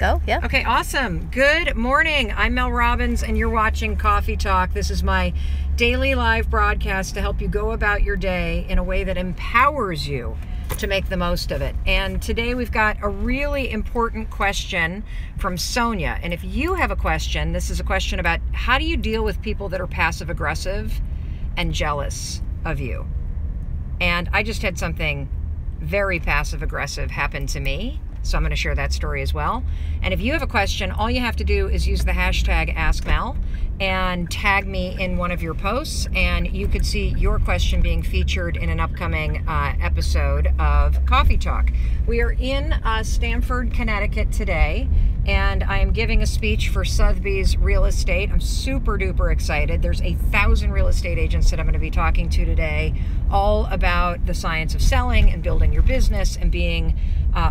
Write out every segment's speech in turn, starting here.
Go, yeah. Okay, awesome. Good morning. I'm Mel Robbins, and you're watching Coffee Talk. This is my daily live broadcast to help you go about your day in a way that empowers you to make the most of it. And today we've got a really important question from Sonia. And if you have a question, this is a question about how do you deal with people that are passive-aggressive and jealous of you? And I just had something very passive-aggressive happen to me. So I'm going to share that story as well. And if you have a question, all you have to do is use the hashtag AskMel and tag me in one of your posts, and you could see your question being featured in an upcoming episode of Coffee Talk. We are in Stamford, Connecticut today, and I am giving a speech for Sotheby's Real Estate. I'm super duper excited. There's 1,000 real estate agents that I'm going to be talking to today, all about the science of selling and building your business and being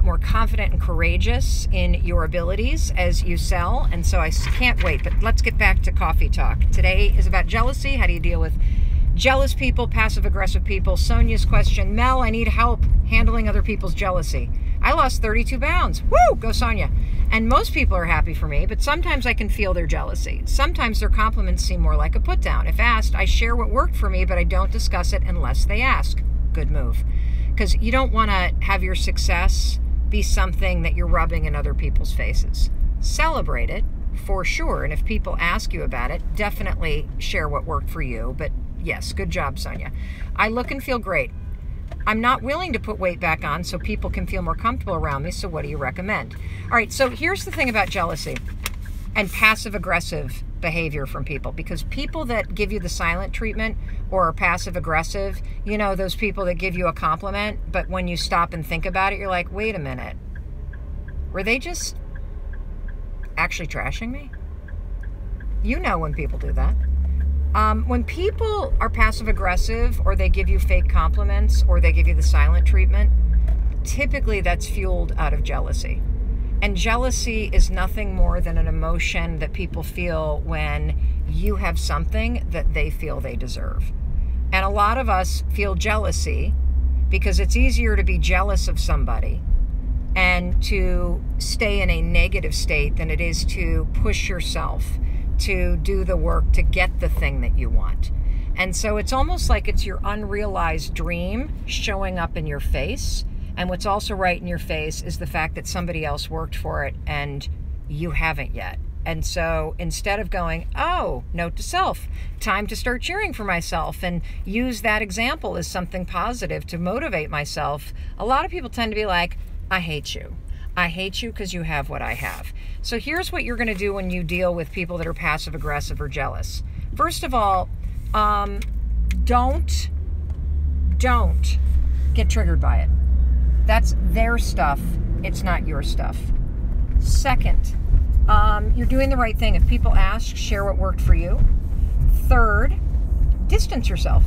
more confident and courageous in your abilities as you sell. And so I can't wait, but let's get back to Coffee Talk. Today is about jealousy. How do you deal with jealous people, passive-aggressive people? Sonia's question, Mel, I need help handling other people's jealousy. I lost 32 pounds. Woo! Go Sonia. And most people are happy for me, but sometimes I can feel their jealousy. Sometimes their compliments seem more like a put-down. If asked, I share what worked for me, but I don't discuss it unless they ask. Good move. Because you don't want to have your success be something that you're rubbing in other people's faces. Celebrate it, for sure. And if people ask you about it, definitely share what worked for you. But yes, good job, Sonia. I look and feel great. I'm not willing to put weight back on so people can feel more comfortable around me, so what do you recommend? All right, so here's the thing about jealousy and passive-aggressive behavior from people, because people that give you the silent treatment or are passive-aggressive, you know, those people that give you a compliment, but when you stop and think about it, you're like, wait a minute, were they just actually trashing me? You know when people do that. When people are passive-aggressive or they give you fake compliments or they give you the silent treatment, typically that's fueled out of jealousy. And jealousy is nothing more than an emotion that people feel when you have something that they feel they deserve. And a lot of us feel jealousy because it's easier to be jealous of somebody and to stay in a negative state than it is to push yourself to do the work to get the thing that you want. And so it's almost like it's your unrealized dream showing up in your face. And what's also right in your face is the fact that somebody else worked for it and you haven't yet. And so instead of going, oh, note to self, time to start cheering for myself and use that example as something positive to motivate myself, a lot of people tend to be like, I hate you. I hate you because you have what I have. So here's what you're going to do when you deal with people that are passive-aggressive or jealous. First of all, don't get triggered by it. That's their stuff. It's not your stuff. Second, you're doing the right thing. If people ask, share what worked for you. Third, distance yourself.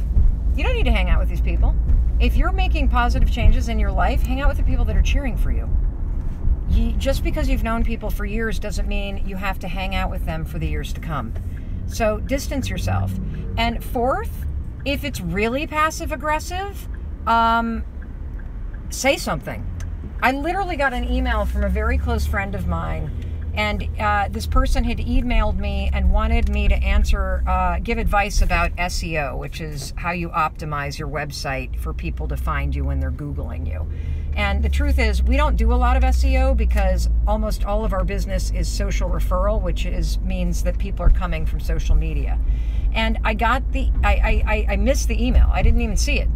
You don't need to hang out with these people. If you're making positive changes in your life, hang out with the people that are cheering for you. Just because you've known people for years doesn't mean you have to hang out with them for the years to come. So distance yourself. And fourth, if it's really passive-aggressive, say something. I literally got an email from a very close friend of mine, and this person had emailed me and wanted me to give advice about SEO, which is how you optimize your website for people to find you when they're Googling you. And the truth is, we don't do a lot of SEO because almost all of our business is social referral, which means that people are coming from social media. And I missed the email. I didn't even see it.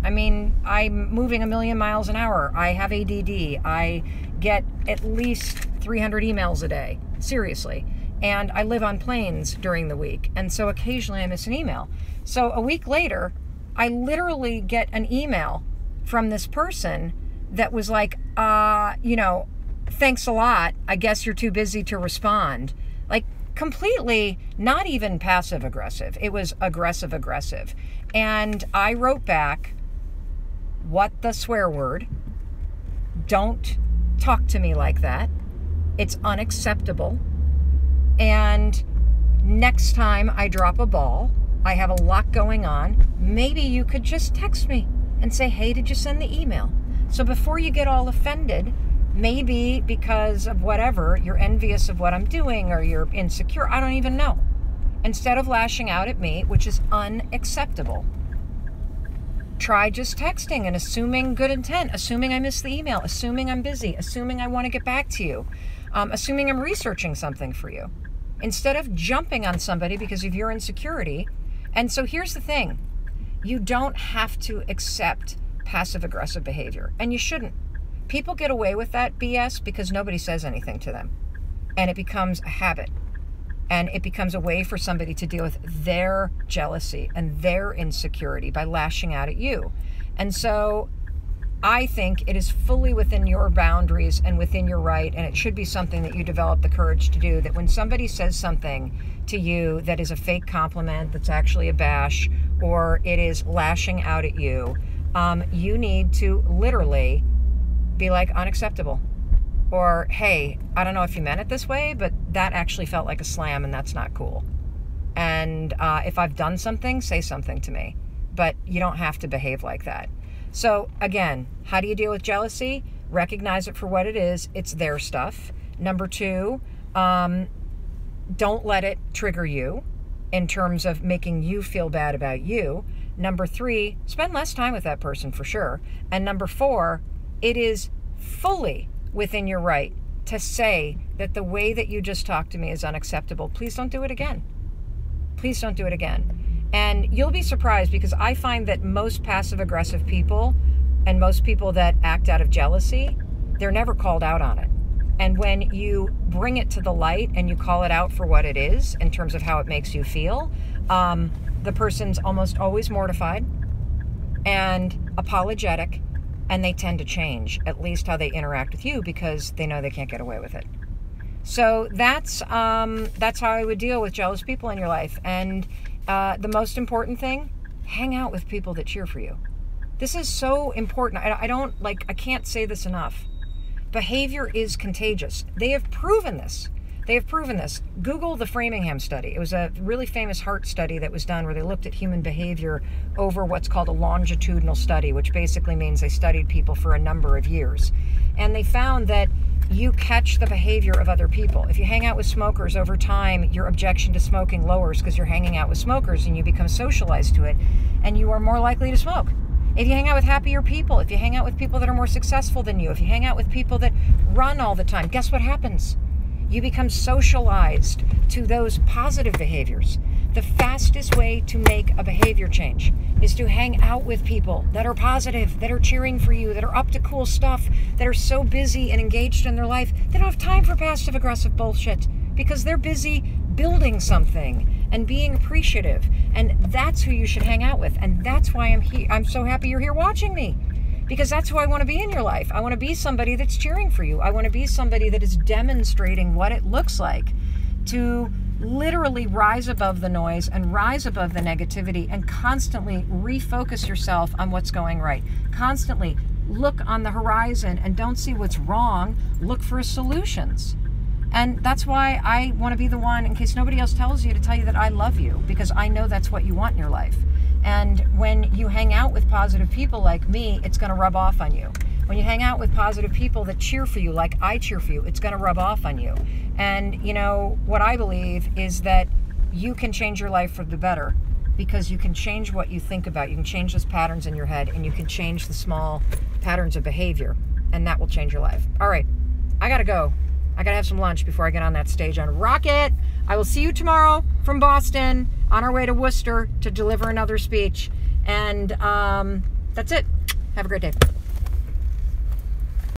I mean, I'm moving 1,000,000 miles an hour. I have ADD. I get at least 300 emails a day, seriously. And I live on planes during the week. And so occasionally I miss an email. So a week later, I literally get an email from this person that was like, thanks a lot. I guess you're too busy to respond. Like, completely not even passive-aggressive. It was aggressive-aggressive. And I wrote back, what the swear word? Don't talk to me like that. It's unacceptable. And next time I drop a ball, I have a lot going on, maybe you could just text me and say, hey, did you send the email? So before you get all offended, Maybe because of whatever, you're envious of what I'm doing or you're insecure. I don't even know. Instead of lashing out at me, which is unacceptable, try just texting and assuming good intent, assuming I missed the email, assuming I'm busy, assuming I want to get back to you, assuming I'm researching something for you, instead of jumping on somebody because of your insecurity. And so here's the thing. You don't have to accept passive-aggressive behavior, and you shouldn't. People get away with that BS because nobody says anything to them, and it becomes a habit, and it becomes a way for somebody to deal with their jealousy and their insecurity by lashing out at you. And so I think it is fully within your boundaries and within your right, and it should be something that you develop the courage to do, that when somebody says something to you that is a fake compliment, that's actually a bash, or it is lashing out at you, you need to literally be like, unacceptable. Or, hey, I don't know if you meant it this way, but that actually felt like a slam and that's not cool. And if I've done something, say something to me. But you don't have to behave like that. So again, how do you deal with jealousy? Recognize it for what it is. It's their stuff. Number two, don't let it trigger you in terms of making you feel bad about you. Number three, spend less time with that person for sure. And number four, it is fully within your right to say that the way that you just talked to me is unacceptable. Please don't do it again. Please don't do it again. And you'll be surprised, because I find that most passive-aggressive people and most people that act out of jealousy, they're never called out on it. And when you bring it to the light and you call it out for what it is in terms of how it makes you feel, the person's almost always mortified and apologetic, and they tend to change, at least how they interact with you, because they know they can't get away with it. So that's how I would deal with jealous people in your life. And the most important thing, hang out with people that cheer for you. This is so important. I can't say this enough. Behavior is contagious. They have proven this. Google the Framingham study. It was a really famous heart study that was done where they looked at human behavior over what's called a longitudinal study, which basically means they studied people for a number of years. And they found that you catch the behavior of other people. If you hang out with smokers, over time, your objection to smoking lowers because you're hanging out with smokers and you become socialized to it, and you are more likely to smoke. If you hang out with happier people, if you hang out with people that are more successful than you, if you hang out with people that run all the time, guess what happens? You become socialized to those positive behaviors. The fastest way to make a behavior change is to hang out with people that are positive, that are cheering for you, that are up to cool stuff, that are so busy and engaged in their life, they don't have time for passive-aggressive bullshit because they're busy building something and being appreciative. And that's who you should hang out with. And that's why I'm here. I'm so happy you're here watching me, because that's who I want to be in your life. I want to be somebody that's cheering for you. I want to be somebody that is demonstrating what it looks like to literally rise above the noise and rise above the negativity and constantly refocus yourself on what's going right. Constantly look on the horizon and don't see what's wrong. Look for solutions. And that's why I want to be the one, in case nobody else tells you, to tell you that I love you, because I know that's what you want in your life. And when you hang out with positive people like me, it's going to rub off on you. When you hang out with positive people that cheer for you like I cheer for you, it's going to rub off on you. And, you know, what I believe is that you can change your life for the better, because you can change what you think about. You can change those patterns in your head, and you can change the small patterns of behavior, and that will change your life. All right, I got to go. I got to have some lunch before I get on that stage on Rocket. I will see you tomorrow from Boston on our way to Worcester to deliver another speech. And that's it. Have a great day.